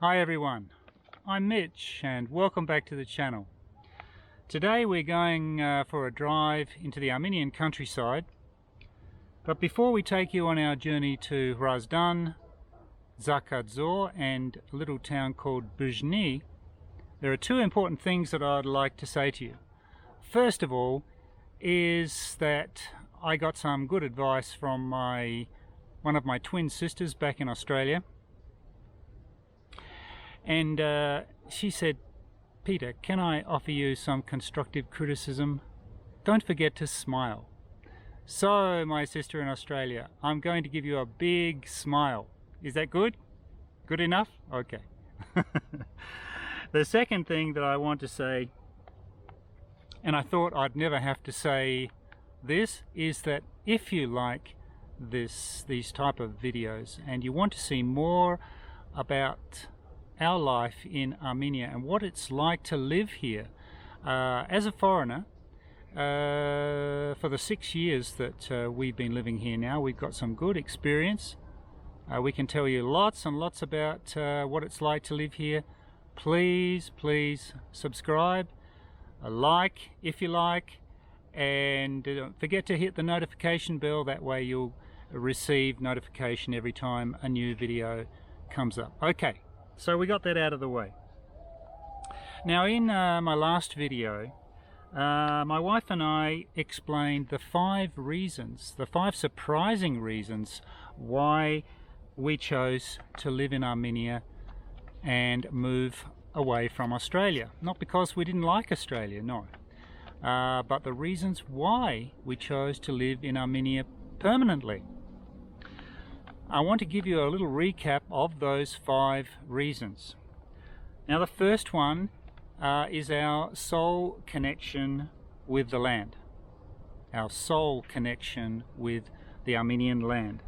Hi everyone, I'm Mitch and welcome back to the channel. Today we're going for a drive into the Armenian countryside, but before we take you on our journey to Hrazdan, Tsaghkadzor and a little town called BJNI, there are two important things that I'd like to say to you. First of all is that I got some good advice from one of my twin sisters back in Australia. And she said, "Peter, can I offer you some constructive criticism? Don't forget to smile." So, my sister in Australia, I'm going to give you a big smile. Is that good? Good enough? Okay. The second thing that I want to say, and I thought I'd never have to say this, is that if you like these type of videos and you want to see more about our life in Armenia and what it's like to live here as a foreigner for the 6 years that we've been living here now, we've got some good experience. We can tell you lots and lots about what it's like to live here. Please subscribe, like if you like, and don't forget to hit the notification bell. That way you'll receive notification every time a new video comes up. Okay, so we got that out of the way. Now in my last video, my wife and I explained the 5 surprising reasons why we chose to live in Armenia and move away from Australia. Not because we didn't like Australia, no. But the reasons why we chose to live in Armenia permanently. I want to give you a little recap of those 5 reasons. Now the first one is our soul connection with the land. Our soul connection with the Armenian land.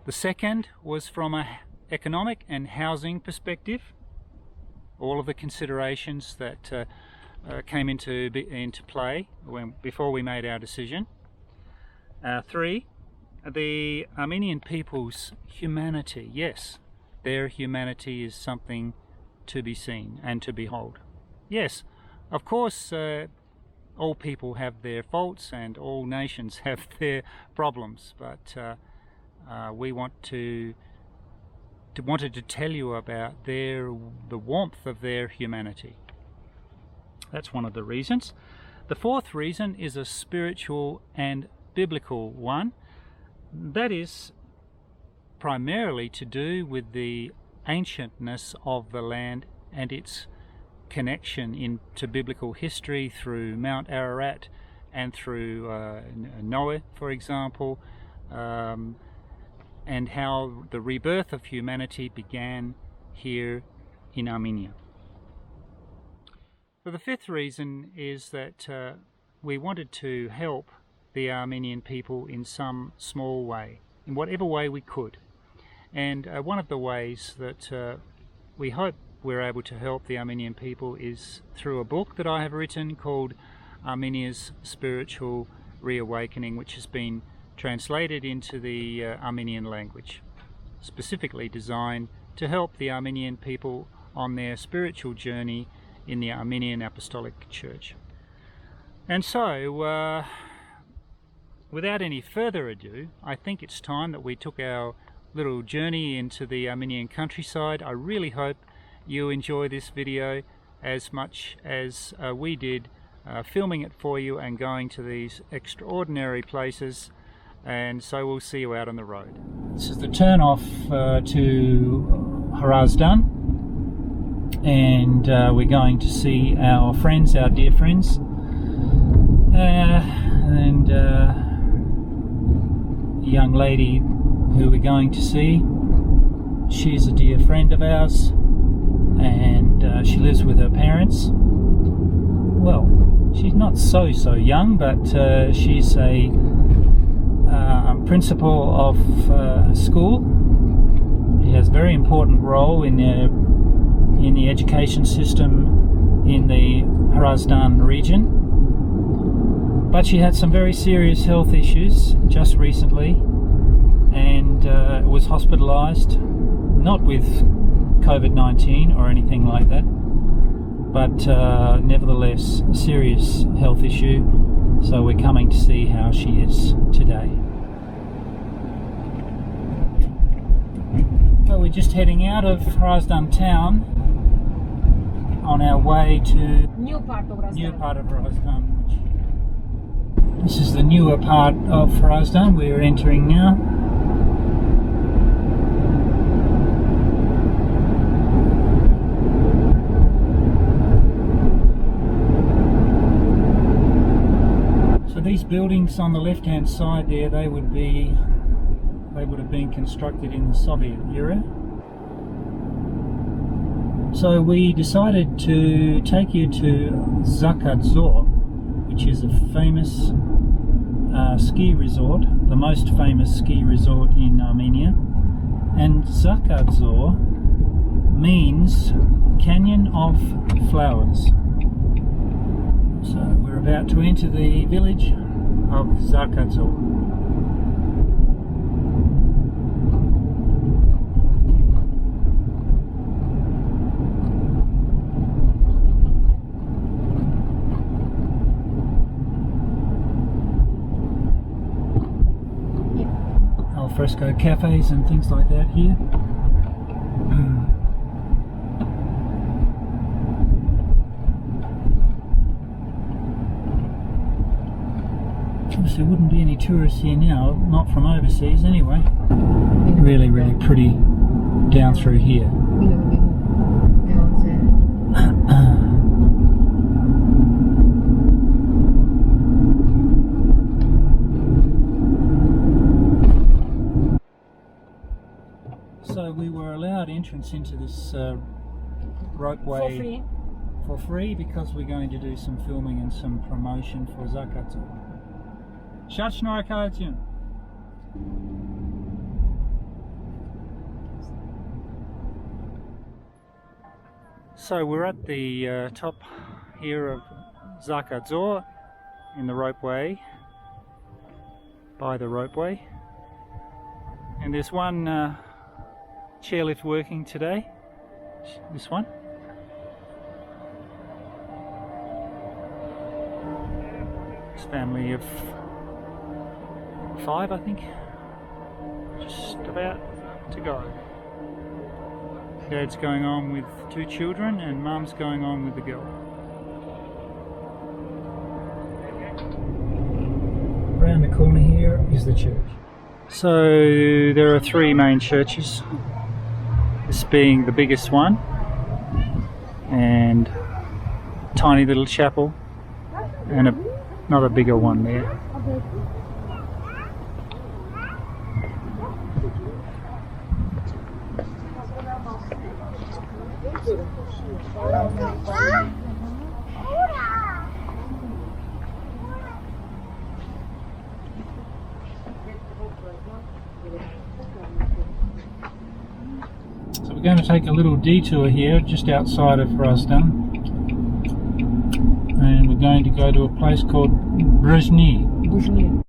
The second was from an economic and housing perspective. All of the considerations that came into play before we made our decision. 3, the Armenian people's humanity. Yes, their humanity is something to be seen and to behold. Yes, of course, all people have their faults and all nations have their problems, but we wanted to tell you about the warmth of their humanity. That's one of the reasons. The 4th reason is a spiritual and biblical one. That is primarily to do with the ancientness of the land and its connection to biblical history through Mount Ararat and through Noah, for example, and how the rebirth of humanity began here in Armenia. So the 5th reason is that we wanted to help the Armenian people in some small way, in whatever way we could. And one of the ways that we hope we're able to help the Armenian people is through a book that I have written called Armenia's Spiritual Reawakening, which has been translated into the Armenian language, specifically designed to help the Armenian people on their spiritual journey in the Armenian Apostolic Church. And so, without any further ado, I think it's time that we took our little journey into the Armenian countryside. I really hope you enjoy this video as much as we did filming it for you and going to these extraordinary places. And so we'll see you out on the road. This is the turn off to Hrazdan, and we're going to see our friends, our dear friends, and young lady who we're going to see. She's a dear friend of ours, and she lives with her parents. Well, she's not so young, but she's a principal of a school. She has a very important role in the education system in the Hrazdan region. But she had some very serious health issues just recently, and was hospitalized, not with COVID-19 or anything like that, but nevertheless a serious health issue, so we're coming to see how she is today. So we're just heading out of Hrazdan town on our way to new part of Hrazdan. This is the newer part of Hrazdan we're entering now. So these buildings on the left-hand side there, they would have been constructed in the Soviet era. So we decided to take you to Tsaghkadzor, which is a famous ski resort, the most famous ski resort in Armenia. And Tsaghkadzor means Canyon of Flowers. So we're about to enter the village of Tsaghkadzor. Fresco cafes and things like that here. Obviously, there wouldn't be any tourists here now, not from overseas anyway. Really, really pretty down through here. So we were allowed entrance into this ropeway for free because we're going to do some filming and some promotion for Tsaghkadzor. So we're at the top here of Tsaghkadzor in the ropeway, by the ropeway, and there's one chairlift working today, this one. This family of 5, I think, just about to go. Dad's going on with 2 children and Mum's going on with the girl. Around the corner here is the church. So there are 3 main churches, this being the biggest one, and a tiny little chapel, and another bigger one there. So we're going to take a little detour here just outside of Hrazdan, and we're going to go to a place called BJNI.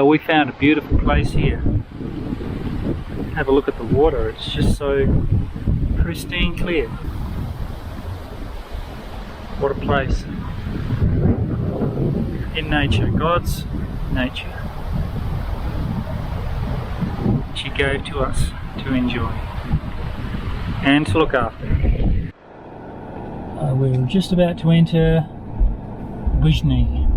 Well, we found a beautiful place here. Have a look at the water, it's just so pristine clear. What a place. In nature, God's nature. She gave to us to enjoy and to look after. We're just about to enter BJNI.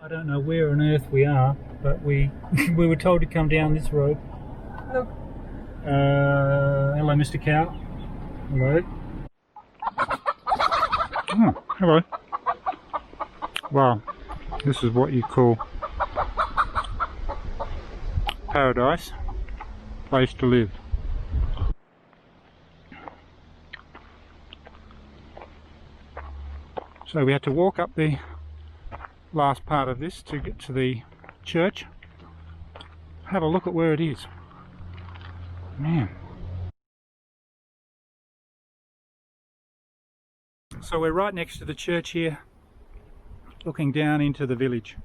I don't know where on earth we are, but we were told to come down this road. Look. Hello, Mr. Cow. Hello. Oh, hello. Wow, this is what you call paradise, place to live. So we had to walk up the last part of this to get to the church. Have a look at where it is. Man. So we're right next to the church here, looking down into the village.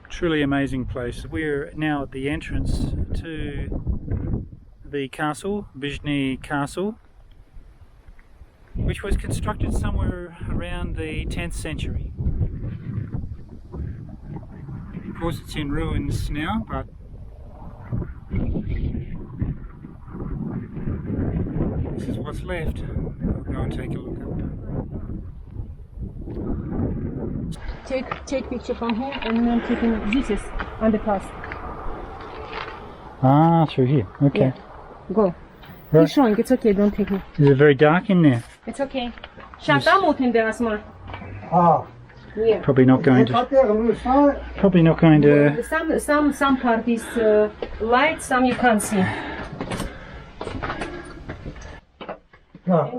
Truly amazing place. We're now at the entrance to the castle, BJNI Castle, which was constructed somewhere around the 10th century. Of course it's in ruins now, but this is what's left. I'll go and take a look up. Take picture from here and then taking this on the path. Ah, through here, okay. Yeah. Go. Right. Keep showing, it's okay, don't take me. Is it very dark in there? It's okay. Shut up in there, Asma. Ah. Yeah. Probably not going to. Probably not going to. Some part is light, some you can't see. Oh,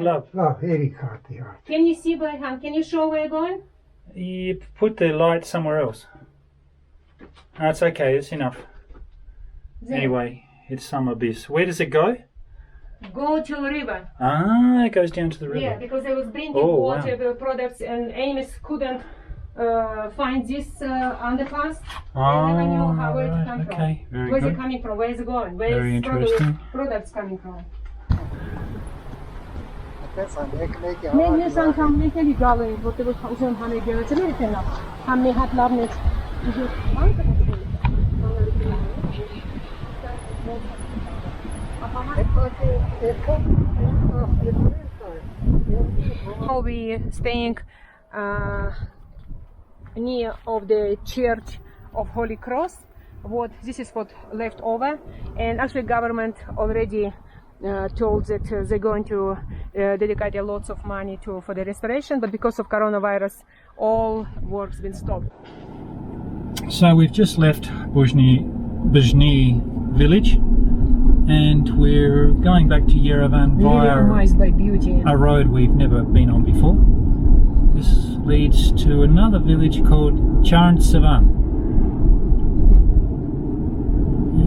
love. Can you see by hand? Can you show where you're going? You put the light somewhere else. That's okay, it's enough. There. Anyway, it's some abyss. Where does it go? Go to the river. Ah, it goes down to the river. Yeah, because I was bringing wow. water the products and Amos couldn't find this underpass. I never knew where it come from. Okay, very Where's good. it coming from? Where is it going? Where Very is interesting. products coming from? Maybe some completely going, but it was some honey girls. It's really enough. Honey had loved it. We staying near of the Church of Holy Cross. This is what left over, and actually government already told that they're going to dedicate a lots of money for the restoration, but because of coronavirus, all work's been stopped. So we've just left BJNI village, and we're going back to Yerevan via a road we've never been on before. This leads to another village called Tsaghkadzor.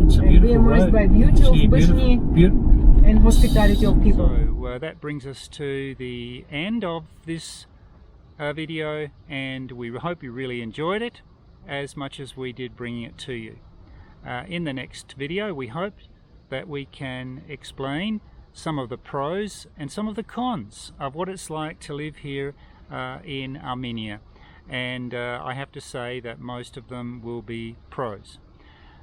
It's a beautiful road. By beauty of BJNI and hospitality of people. So that brings us to the end of this video, and we hope you really enjoyed it as much as we did bringing it to you. In the next video we hope that we can explain some of the pros and some of the cons of what it's like to live here in Armenia. And I have to say that most of them will be pros.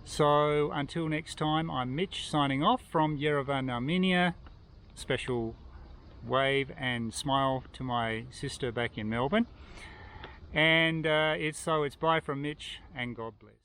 So until next time, I'm Mitch signing off from Yerevan, Armenia. Special wave and smile to my sister back in Melbourne. And it's bye from Mitch, and God bless.